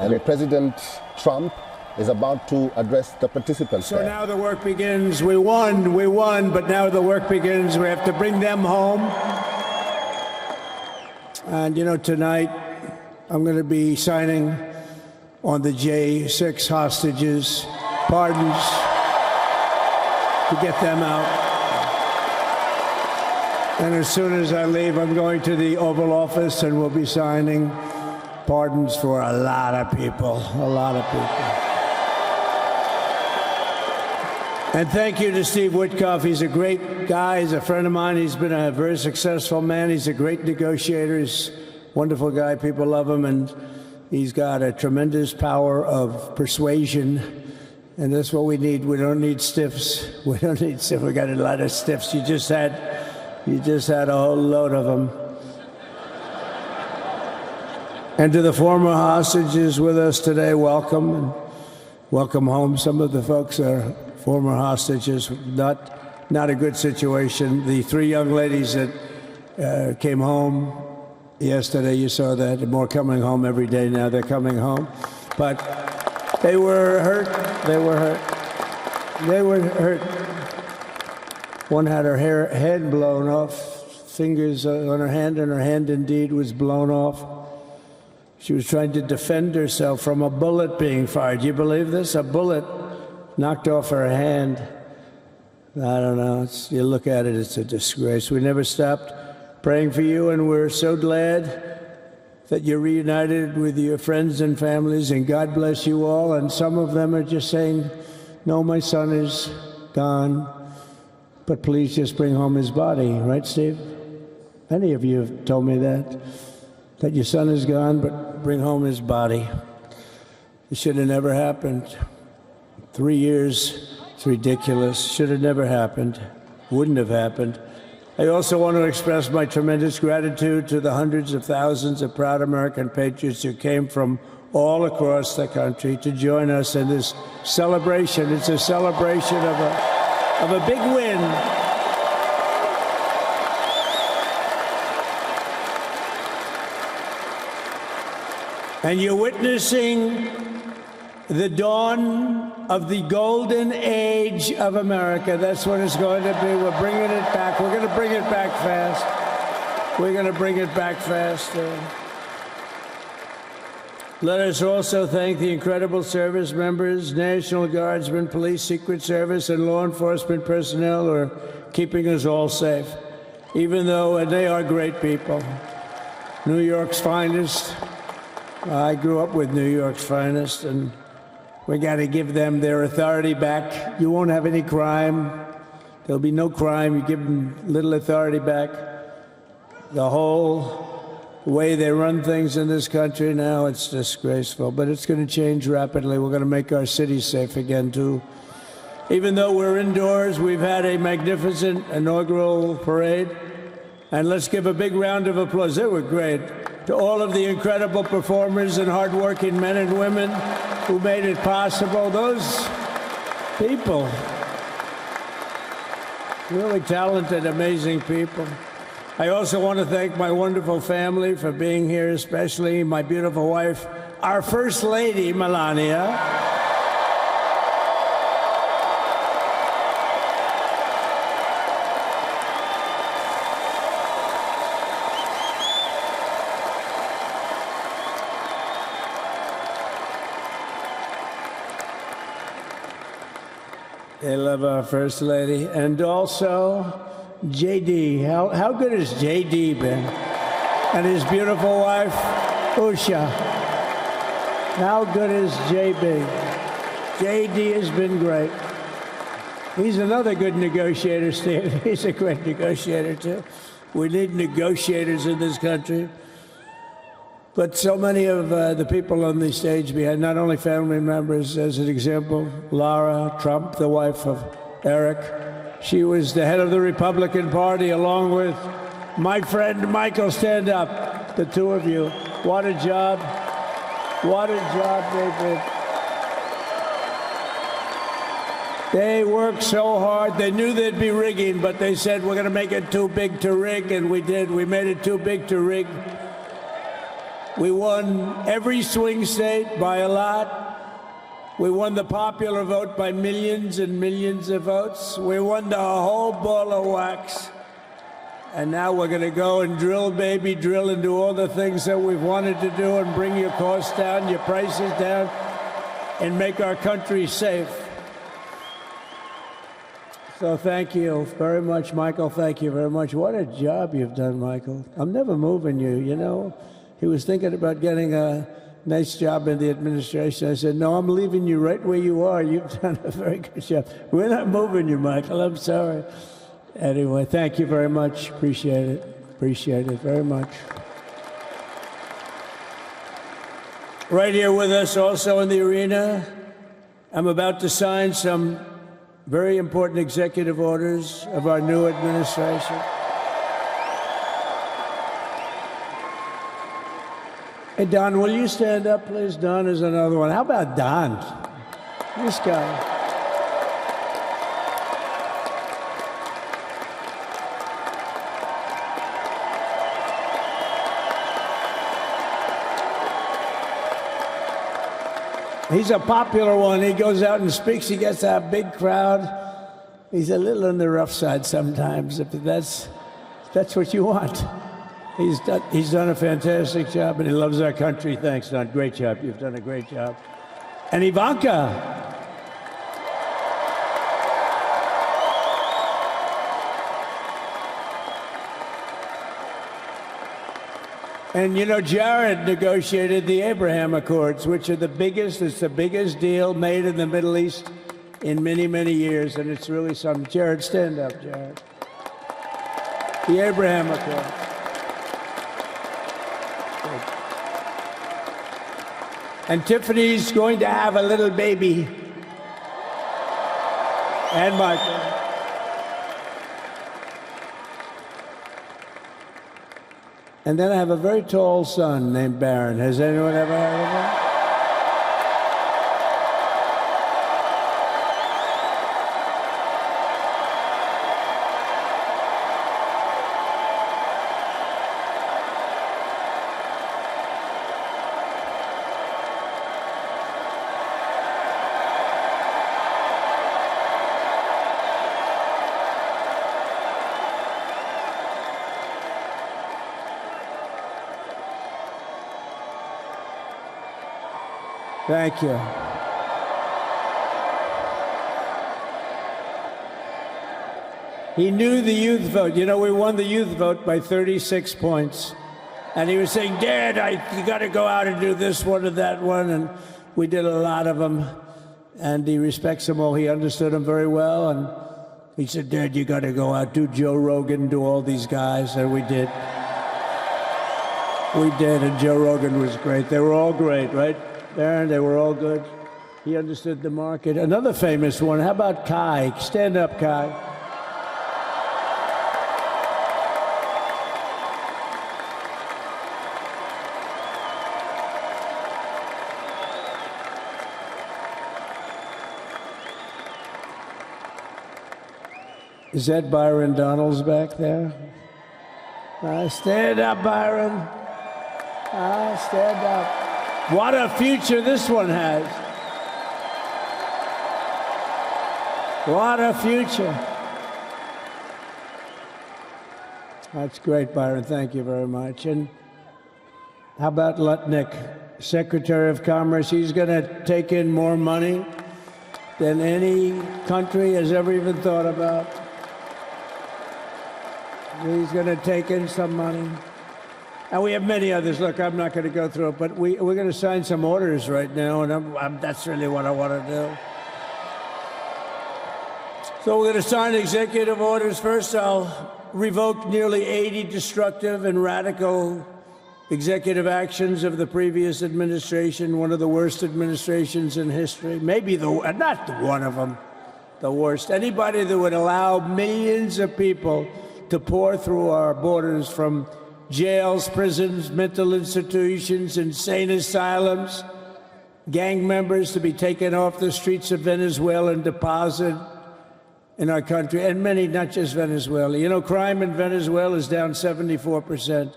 And President Trump is about to address the participants. So now the work begins. We won, but now the work begins. We have to bring them home. And you know, tonight I'm going to be signing on the J6 hostages, pardons, to get them out. And as soon as I leave, I'm going to the Oval Office and we'll be signing pardons for a lot of people, a lot of people. And thank you to Steve Witkoff. He's a great guy. He's a friend of mine. He's been a very successful man. He's a great negotiator. He's a wonderful guy. People love him. And he's got a tremendous power of persuasion. And that's what we need. We don't need stiffs. We don't need stiffs. We got a lot of stiffs. You just had a whole load of them. And to the former hostages with us today, welcome. And welcome home. Some of the folks are former hostages, not a good situation. The three young ladies that came home yesterday, you saw that, and more coming home every day now. They're coming home. But they were hurt. They were hurt. They were hurt. One had her head blown off, fingers on her hand, and her hand indeed was blown off. She was trying to defend herself from a bullet being fired. Do you believe this? A bullet knocked off her hand. I don't know. You look at it, it's a disgrace. We never stopped praying for you, and we're so glad that you're reunited with your friends and families, and God bless you all. And some of them are just saying, no, my son is gone, but please just bring home his body. Right, Steve? Many of you have told me that your son is gone, but bring home his body. It should have never happened. 3 years, it's ridiculous. Should have never happened. Wouldn't have happened. I also want to express my tremendous gratitude to the hundreds of thousands of proud American patriots who came from all across the country to join us in this celebration. It's a celebration of a big win. And you're witnessing the dawn of the golden age of America. That's what it's going to be. We're bringing it back. We're going to bring it back fast. We're going to bring it back fast. Let us also thank the incredible service members, National Guardsmen, Police, Secret Service, and law enforcement personnel who are keeping us all safe, even though, and they are great people. New York's finest. I grew up with New York's finest, and we got to give them their authority back. You won't have any crime. There'll be no crime. You give them little authority back. The whole way they run things in this country now, it's disgraceful. But it's going to change rapidly. We're going to make our cities safe again, too. Even though we're indoors, we've had a magnificent inaugural parade. And let's give a big round of applause. They were great. To all of the incredible performers and hardworking men and women who made it possible. Those people, really talented, amazing people. I also want to thank my wonderful family for being here, especially my beautiful wife, our First Lady, Melania. I love our First Lady. And also, J.D. How good has J.D. been? And his beautiful wife, Usha. How good is J.B.? J.D. has been great. He's another good negotiator, Steve. He's a great negotiator, too. We need negotiators in this country. But so many of the people on the stage behind, not only family members, as an example, Lara Trump, the wife of Eric. She was the head of the Republican Party, along with my friend Michael. Stand up, the two of you. What a job. What a job they did. They worked so hard. They knew there'd be rigging, but they said, we're going to make it too big to rig, and we did. We made it too big to rig. We won every swing state by a lot. We won the popular vote by millions and millions of votes. We won the whole ball of wax. And now we're going to go and drill, baby, drill, and do all the things that we've wanted to do and bring your costs down, your prices down, and make our country safe. So thank you very much, Michael. Thank you very much. What a job you've done, Michael. I'm never moving you, you know. He was thinking about getting a nice job in the administration. I said, no, I'm leaving you right where you are. You've done a very good job. We're not moving you, Michael. I'm sorry. Anyway, thank you very much. Appreciate it. Appreciate it very much. Right here with us also in the arena, I'm about to sign some very important executive orders of our new administration. Hey, Don, will you stand up, please? Don is another one. How about Don? This guy. He's a popular one. He goes out and speaks. He gets a big crowd. He's a little on the rough side sometimes, but that's what you want. He's done a fantastic job, and he loves our country. Thanks, Don. Great job. You've done a great job. And Ivanka. And, you know, Jared negotiated the Abraham Accords, which are it's the biggest deal made in the Middle East in many, many years, and it's really something. Jared, stand up, Jared. The Abraham Accords. And Tiffany's going to have a little baby. And Michael. And then I have a very tall son named Barron. Has anyone ever heard of him? Thank you. He knew the youth vote. You know, we won the youth vote by 36 points. And he was saying, Dad, you got to go out and do this one or that one. And we did a lot of them. And he respects them all. He understood them very well. And he said, Dad, you got to go out, do Joe Rogan, do all these guys. And we did. We did. And Joe Rogan was great. They were all great, right? Aaron, they were all good. He understood the market. Another famous one, how about Kai? Stand up, Kai. Is that Byron Donalds back there? Stand up, Byron. Stand up. What a future this one has. What a future. That's great, Byron. Thank you very much. And how about Lutnick, Secretary of Commerce? He's going to take in more money than any country has ever even thought about. He's going to take in some money. And we have many others. Look, I'm not going to go through it, but we're going to sign some orders right now, and that's really what I want to do. So we're going to sign executive orders. First, I'll revoke nearly 80 destructive and radical executive actions of the previous administration, one of the worst administrations in history. Maybe not one of them, the worst. Anybody that would allow millions of people to pour through our borders from jails, prisons, mental institutions, insane asylums, gang members to be taken off the streets of Venezuela and deposited in our country, and many, not just Venezuela. You know, crime in Venezuela is down 74%.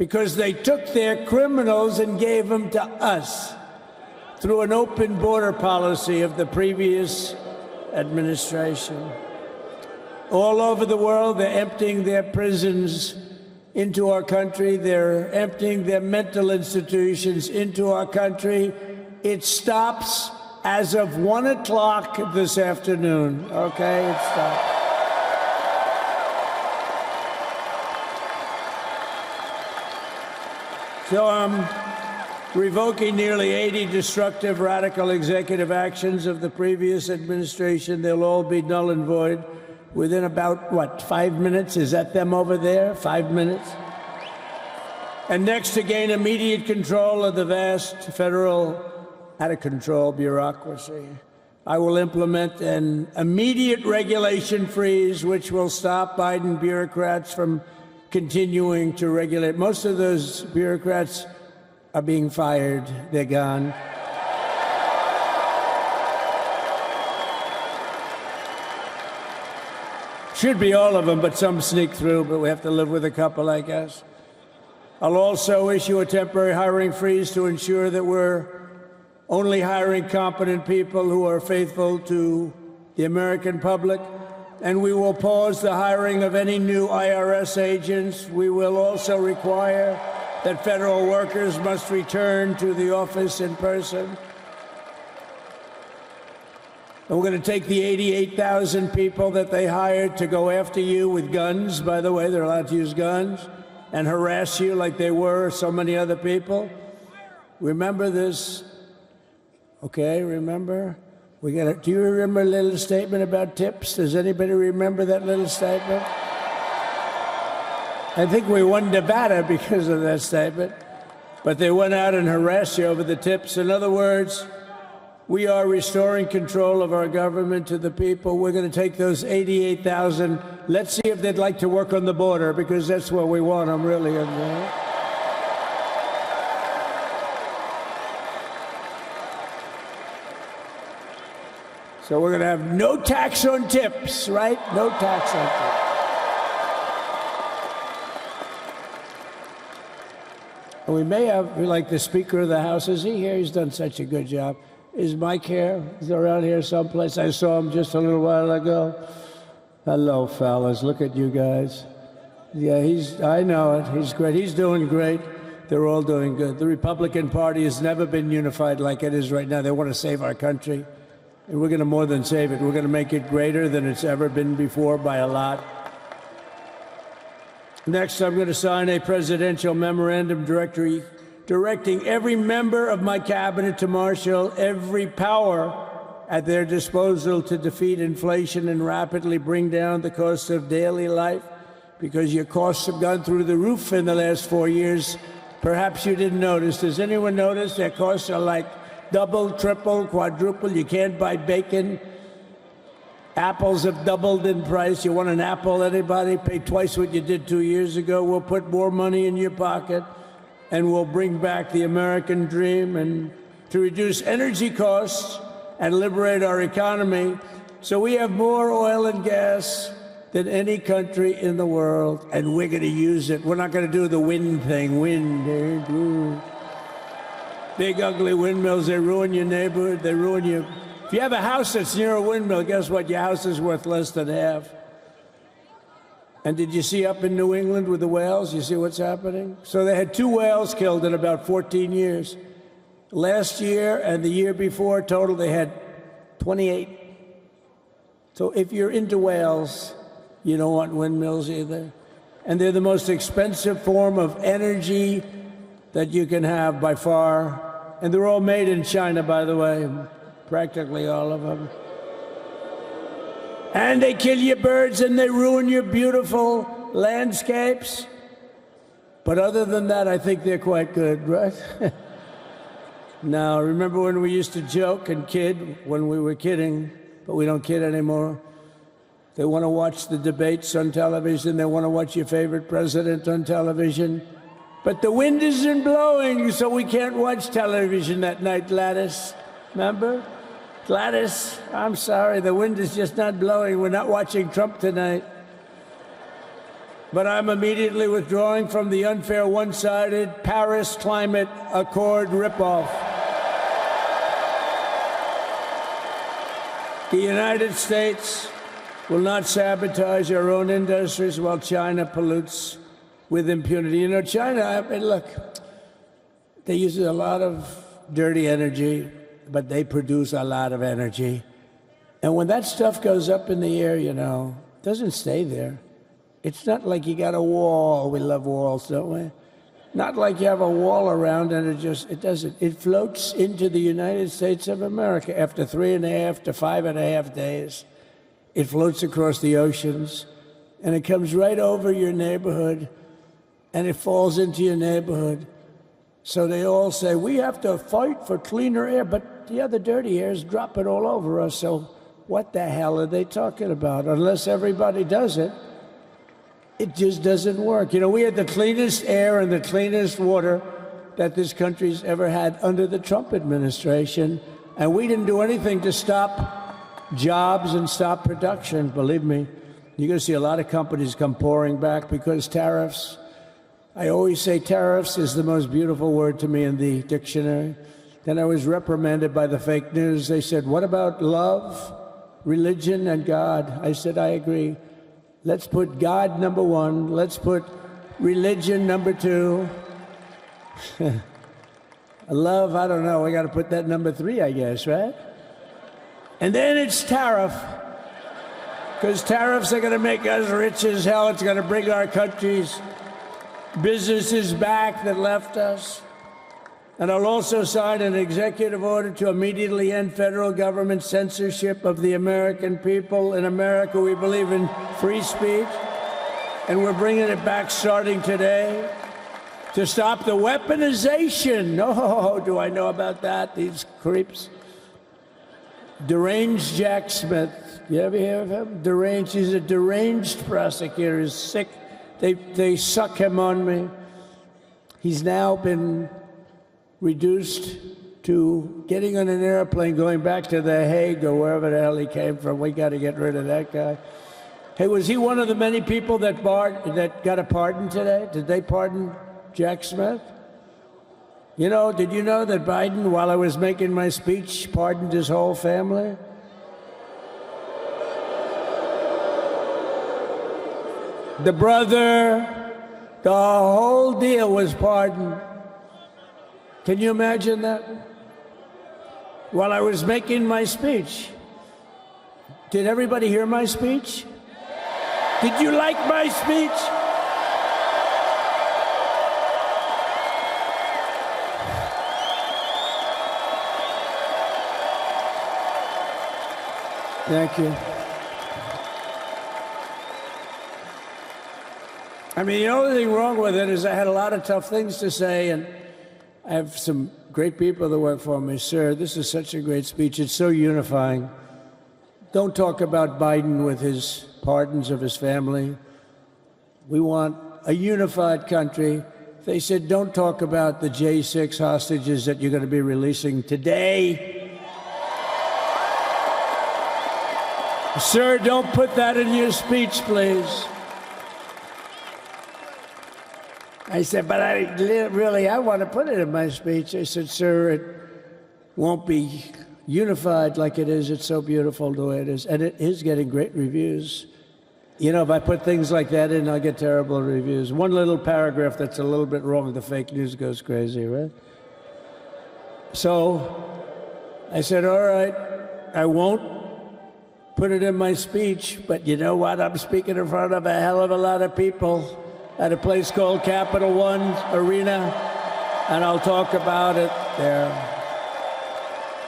because they took their criminals and gave them to us through an open border policy of the previous administration. All over the world, they're emptying their prisons into our country. They're emptying their mental institutions into our country. It stops as of 1 o'clock this afternoon. Okay, it stops. So I'm revoking nearly 80 destructive, radical executive actions of the previous administration. They'll all be null and void within about, what, 5 minutes? Is that them over there? 5 minutes? And next, to gain immediate control of the vast federal, out-of-control bureaucracy, I will implement an immediate regulation freeze, which will stop Biden bureaucrats from continuing to regulate. Most of those bureaucrats are being fired. They're gone. Should be all of them, but some sneak through, but we have to live with a couple, I guess. I'll also issue a temporary hiring freeze to ensure that we're only hiring competent people who are faithful to the American public. And we will pause the hiring of any new IRS agents. We will also require that federal workers must return to the office in person. And we're going to take the 88,000 people that they hired to go after you with guns. By the way, they're allowed to use guns and harass you like they were so many other people. Remember this? Okay, remember? Do you remember a little statement about tips? Does anybody remember that little statement? I think we won Nevada because of that statement. But they went out and harassed you over the tips. In other words, we are restoring control of our government to the people. We're going to take those 88,000. Let's see if they'd like to work on the border, because that's where we want them, really. So we're going to have no tax on tips, right? No tax on tips. And we may have, like the Speaker of the House, is he here? He's done such a good job. Is Mike here? He's around here someplace. I saw him just a little while ago. Hello, fellas. Look at you guys. Yeah, I know it. He's great. He's doing great. They're all doing good. The Republican Party has never been unified like it is right now. They want to save our country. And we're going to more than save it. We're going to make it greater than it's ever been before by a lot. Next, I'm going to sign a presidential memorandum directing every member of my cabinet to marshal every power at their disposal to defeat inflation and rapidly bring down the cost of daily life, because your costs have gone through the roof in the last 4 years. Perhaps you didn't notice. Does anyone notice their costs are like double, triple, quadruple? You can't buy bacon. Apples have doubled in price. You want an apple, anybody? Pay twice what you did 2 years ago. We'll put more money in your pocket, and we'll bring back the American dream and to reduce energy costs and liberate our economy. So we have more oil and gas than any country in the world, and we're going to use it. We're not going to do the wind thing. Wind, big ugly windmills, they ruin your neighborhood, they ruin you. If you have a house that's near a windmill, guess what? Your house is worth less than half. And did you see up in New England with the whales? You see what's happening? So they had 2 whales killed in about 14 years. Last year and the year before, total, they had 28. So if you're into whales, you don't want windmills either. And they're the most expensive form of energy that you can have by far. And they're all made in China, by the way. Practically all of them. And they kill your birds and they ruin your beautiful landscapes. But other than that, I think they're quite good, right? Now, remember when we used to joke and kid when we were kidding, but we don't kid anymore? They want to watch the debates on television. They want to watch your favorite president on television. But the wind isn't blowing, so we can't watch television that night, Gladys. Remember? Gladys, I'm sorry, the wind is just not blowing. We're not watching Trump tonight. but I'm immediately withdrawing from the unfair, one-sided Paris Climate Accord ripoff. The United States will not sabotage our own industries while China pollutes with impunity. You know, China, I mean, look, they use a lot of dirty energy, but they produce a lot of energy. And when that stuff goes up in the air, you know, it doesn't stay there. It's not like you got a wall. We love walls, don't we? Not like you have a wall around and it doesn't. It floats into the United States of America after 3.5 to 5.5 days. It floats across the oceans and it comes right over your neighborhood and it falls into your neighborhood. So they all say, we have to fight for cleaner air, but the other dirty air is dropping all over us. So what the hell are they talking about? Unless everybody does it, it just doesn't work. You know, we had the cleanest air and the cleanest water that this country's ever had under the Trump administration, and we didn't do anything to stop jobs and stop production, believe me. You're going to see a lot of companies come pouring back because tariffs. I always say tariffs is the most beautiful word to me in the dictionary. Then I was reprimanded by the fake news. They said, what about love, religion, and God? I said, I agree. Let's put God number one. Let's put religion number two. Love, I don't know. We got to put that number 3, I guess, right? And then it's tariff. Because tariffs are going to make us rich as hell. It's going to bring our country's businesses back that left us. And I'll also sign an executive order to immediately end federal government censorship of the American people. In America, we believe in free speech, and we're bringing it back starting today to stop the weaponization. Oh, do I know about that? These creeps. Deranged Jack Smith. You ever hear of him? Deranged. He's a deranged prosecutor. He's sick. They suck him on me. He's now been reduced to getting on an airplane, going back to The Hague or wherever the hell he came from. We got to get rid of that guy. Hey, was he one of the many people that got a pardon today? Did they pardon Jack Smith? You know, did you know that Biden, while I was making my speech, pardoned his whole family? The brother, the whole deal was pardoned. Can you imagine that? While I was making my speech. Did everybody hear my speech? Did you like my speech? Thank you. I mean, the only thing wrong with it is I had a lot of tough things to say, and I have some great people that work for me. Sir, this is such a great speech. It's so unifying. Don't talk about Biden with his pardons of his family. We want a unified country. They said, don't talk about the J6 hostages that you're going to be releasing today. Sir, don't put that in your speech, please. I said, but I want to put it in my speech. I said, sir, it won't be unified like it is. It's so beautiful the way it is. And it is getting great reviews. You know, if I put things like that in, I'll get terrible reviews. One little paragraph that's a little bit wrong, the fake news goes crazy, right? So I said, all right, I won't put it in my speech, but you know what? I'm speaking in front of a hell of a lot of people at a place called Capital One Arena, and I'll talk about it there.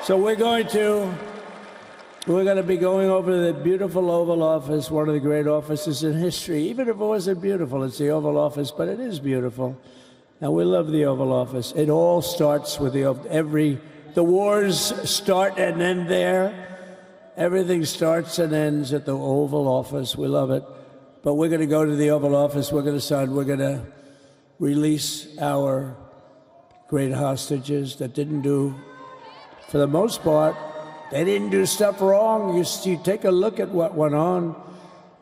So we're going to be going over the beautiful Oval Office, one of the great offices in history. Even if it wasn't beautiful, it's the Oval Office, but it is beautiful. And we love the Oval Office. It all starts with the wars start and end there. Everything starts and ends at the Oval Office. We love it. But we're going to go to the Oval Office. We're going to release our great hostages that didn't do, for the most part, they didn't do stuff wrong. You take a look at what went on.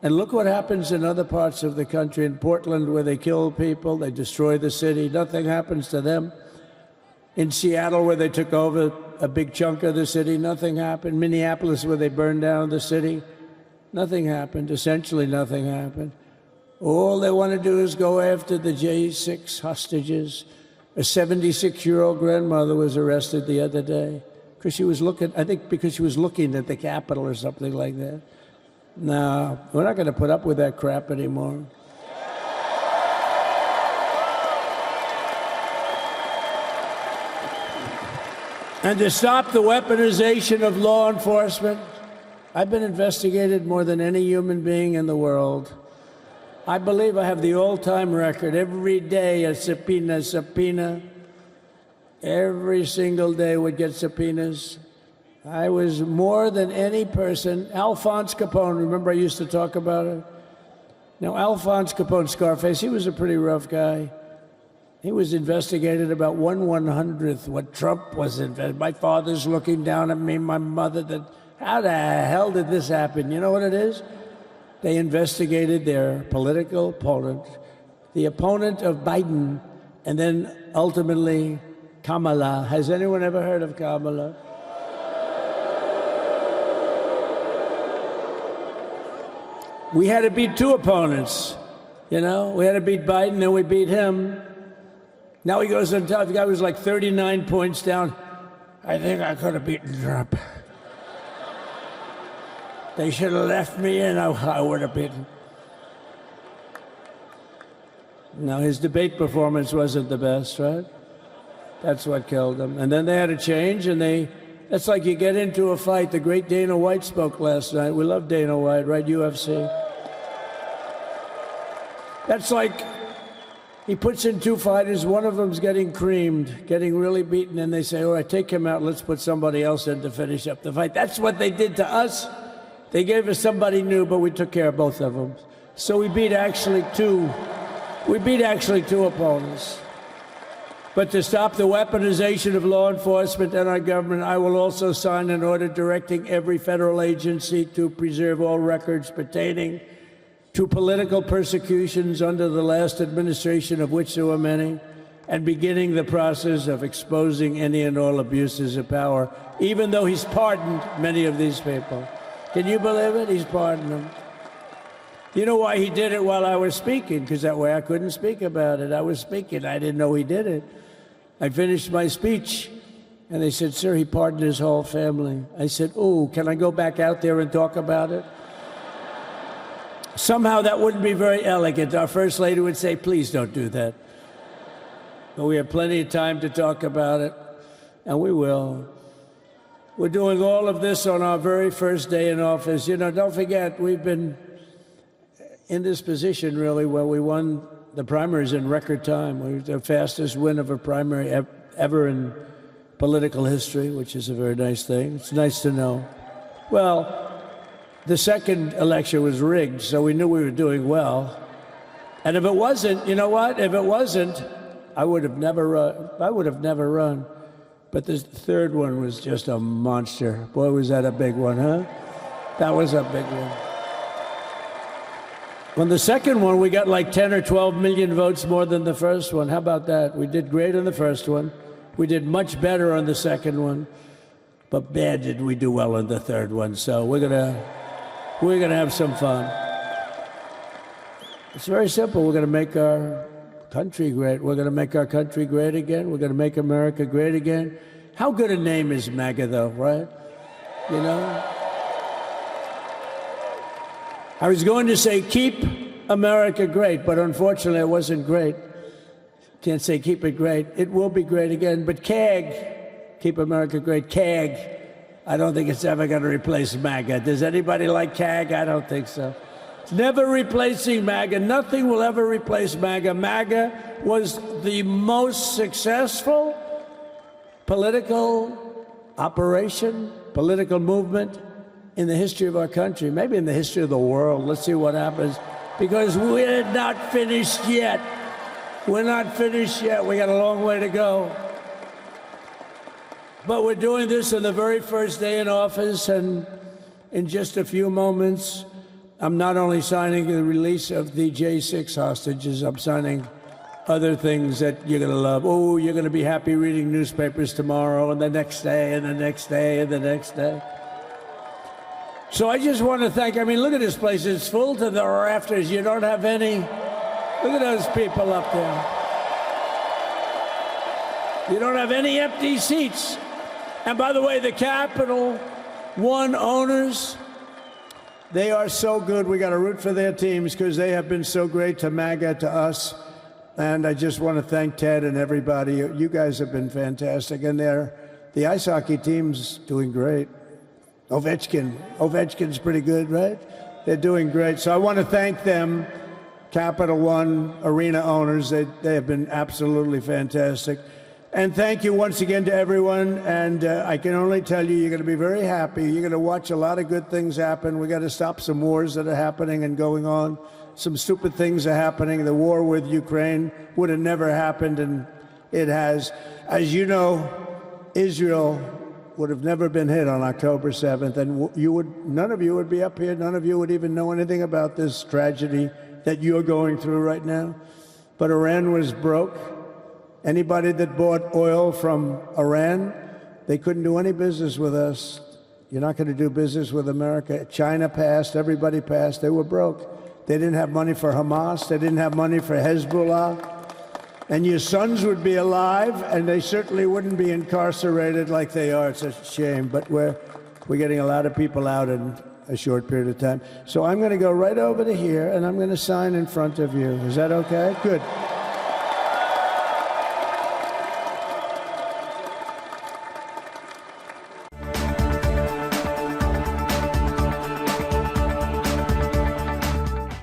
And look what happens in other parts of the country. In Portland, where they kill people, they destroy the city, nothing happens to them. In Seattle, where they took over a big chunk of the city, nothing happened. Minneapolis, where they burned down the city, nothing happened. Essentially nothing happened. All they want to do is go after the J6 hostages. A 76-year-old grandmother was arrested the other day because she was looking, I think because she was looking at the Capitol or something like that. No, we're not going to put up with that crap anymore. And to stop the weaponization of law enforcement, I've been investigated more than any human being in the world. I believe I have the all-time record. Every day a subpoena. Every single day would get subpoenas. I was more than any person. Alphonse Capone, remember I used to talk about it? Now, Alphonse Capone, Scarface, he was a pretty rough guy. He was investigated about 1/100th what Trump was investigated. My father's looking down at me, my mother, that, how the hell did this happen? You know what it is? They investigated their political opponent, the opponent of Biden, and then ultimately Kamala. Has anyone ever heard of Kamala? We had to beat two opponents, you know? We had to beat Biden, then we beat him. Now he goes on top. The guy was like 39 points down. I think I could have beaten Trump. They should have left me in, I would have beaten. No, his debate performance wasn't the best, right? That's what killed him. And then they had a change, and that's like you get into a fight. The great Dana White spoke last night. We love Dana White, right? UFC. That's like he puts in two fighters, one of them's getting creamed, getting really beaten, and they say, all right, take him out, let's put somebody else in to finish up the fight. That's what they did to us. They gave us somebody new, but we took care of both of them. So we beat actually two opponents. But to stop the weaponization of law enforcement and our government, I will also sign an order directing every federal agency to preserve all records pertaining to political persecutions under the last administration, of which there were many, and beginning the process of exposing any and all abuses of power, even though he's pardoned many of these people. Can you believe it? He's pardoned them. You know why he did it while I was speaking? Because that way I couldn't speak about it. I was speaking. I didn't know he did it. I finished my speech, and they said, sir, he pardoned his whole family. I said, oh, can I go back out there and talk about it? Somehow that wouldn't be very elegant. Our First Lady would say, please don't do that. But we have plenty of time to talk about it, and we will. We're doing all of this on our very first day in office. You know, don't forget, we've been in this position, really, where we won the primaries in record time. We were the fastest win of a primary ever in political history, which is a very nice thing. It's nice to know. Well, the second election was rigged, so we knew we were doing well. And if it wasn't, you know what? If it wasn't, I would have never run. But the third one was just a monster. Boy, was that a big one, huh? That was a big one. On the second one, we got like 10 or 12 million votes more than the first one. How about that? We did great on the first one. We did much better on the second one. But bad did we do well on the third one. So we're gonna have some fun. It's very simple. We're gonna make our country great. We're gonna make our country great again. We're gonna make America great again. How good a name is MAGA, though, right? You know? I was going to say, keep America great, but unfortunately it wasn't great. Can't say keep it great. It will be great again, but CAG, keep America great, CAG, I don't think it's ever going to replace MAGA. Does anybody like CAG? I don't think so. It's never replacing MAGA. Nothing will ever replace MAGA. MAGA was the most successful political operation, political movement in the history of our country, maybe in the history of the world. Let's see what happens, because we're not finished yet. We're not finished yet. We got a long way to go. But we're doing this on the very first day in office, and in just a few moments, I'm not only signing the release of the J6 hostages, I'm signing other things that you're going to love. Oh, you're going to be happy reading newspapers tomorrow and the next day and the next day and the next day. So I just want to thank, I mean, look at this place. It's full to the rafters. You don't have any. Look at those people up there. You don't have any empty seats. And by the way, the Capital One owners, they are so good. We got to root for their teams because they have been so great to MAGA, to us. And I just want to thank Ted and everybody. You guys have been fantastic. And the ice hockey team's doing great. Ovechkin's pretty good, right? They're doing great. So I want to thank them, Capital One arena owners. They have been absolutely fantastic. And thank you once again to everyone. And I can only tell you, you're going to be very happy. You're going to watch a lot of good things happen. We got to stop some wars that are happening and going on. Some stupid things are happening. The war with Ukraine would have never happened, and it has. As you know, Israel would have never been hit on October 7th, and none of you would be up here. None of you would even know anything about this tragedy that you're going through right now. But Iran was broke. Anybody that bought oil from Iran, they couldn't do any business with us. You're not going to do business with America. China passed. Everybody passed. They were broke. They didn't have money for Hamas. They didn't have money for Hezbollah. And your sons would be alive, and they certainly wouldn't be incarcerated like they are. It's a shame, but we're getting a lot of people out in a short period of time. So I'm going to go right over to here, and I'm going to sign in front of you. Is that okay? Good.